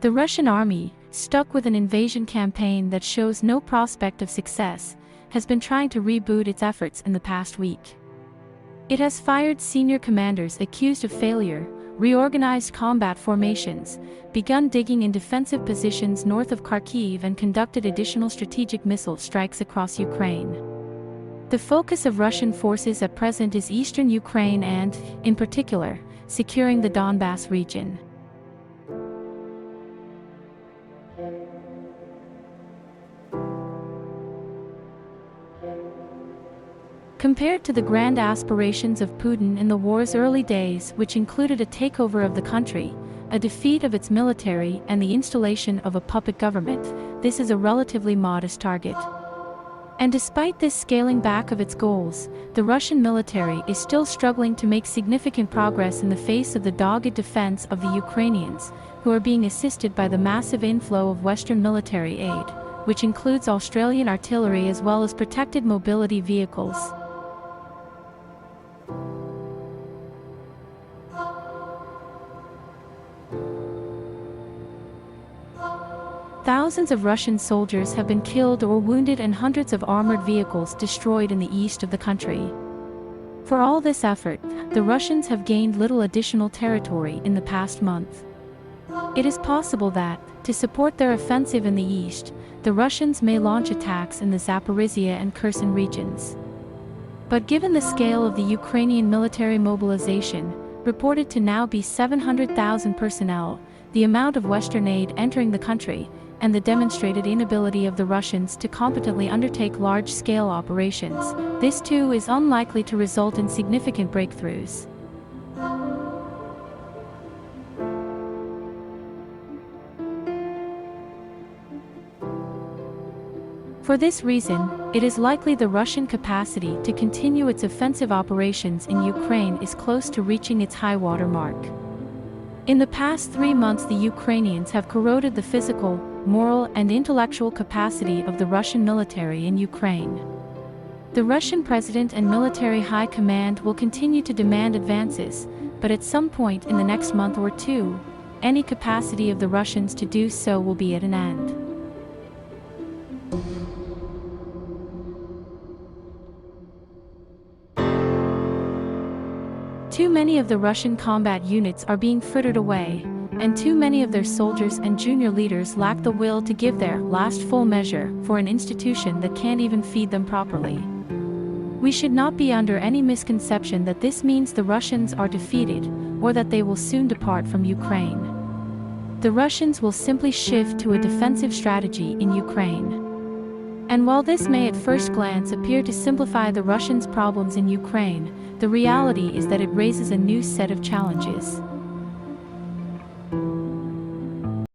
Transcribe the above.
The Russian army, stuck with an invasion campaign that shows no prospect of success, has been trying to reboot its efforts in the past week. It has fired senior commanders accused of failure, reorganized combat formations, begun digging in defensive positions north of Kharkiv, and conducted additional strategic missile strikes across Ukraine. The focus of Russian forces at present is eastern Ukraine and, in particular, securing the Donbas region. Compared to the grand aspirations of Putin in the war's early days, which included a takeover of the country, a defeat of its military, and the installation of a puppet government, this is a relatively modest target. And despite this scaling back of its goals, the Russian military is still struggling to make significant progress in the face of the dogged defense of the Ukrainians, who are being assisted by the massive inflow of Western military aid, which includes Australian artillery as well as protected mobility vehicles. Thousands of Russian soldiers have been killed or wounded and hundreds of armored vehicles destroyed in the east of the country. For all this effort, the Russians have gained little additional territory in the past month. It is possible that, to support their offensive in the east, the Russians may launch attacks in the Zaporizhia and Kherson regions. But given the scale of the Ukrainian military mobilization, reported to now be 700,000 personnel, the amount of Western aid entering the country, and the demonstrated inability of the Russians to competently undertake large-scale operations, this too is unlikely to result in significant breakthroughs. For this reason, it is likely the Russian capacity to continue its offensive operations in Ukraine is close to reaching its high-water mark. In the past 3 months, the Ukrainians have corroded the physical, moral, and intellectual capacity of the Russian military in Ukraine. The Russian president and military high command will continue to demand advances, but at some point in the next month or two, any capacity of the Russians to do so will be at an end. Too many of the Russian combat units are being frittered away, and too many of their soldiers and junior leaders lack the will to give their last full measure for an institution that can't even feed them properly. We should not be under any misconception that this means the Russians are defeated, or that they will soon depart from Ukraine. The Russians will simply shift to a defensive strategy in Ukraine. And while this may at first glance appear to simplify the Russians' problems in Ukraine, the reality is that it raises a new set of challenges.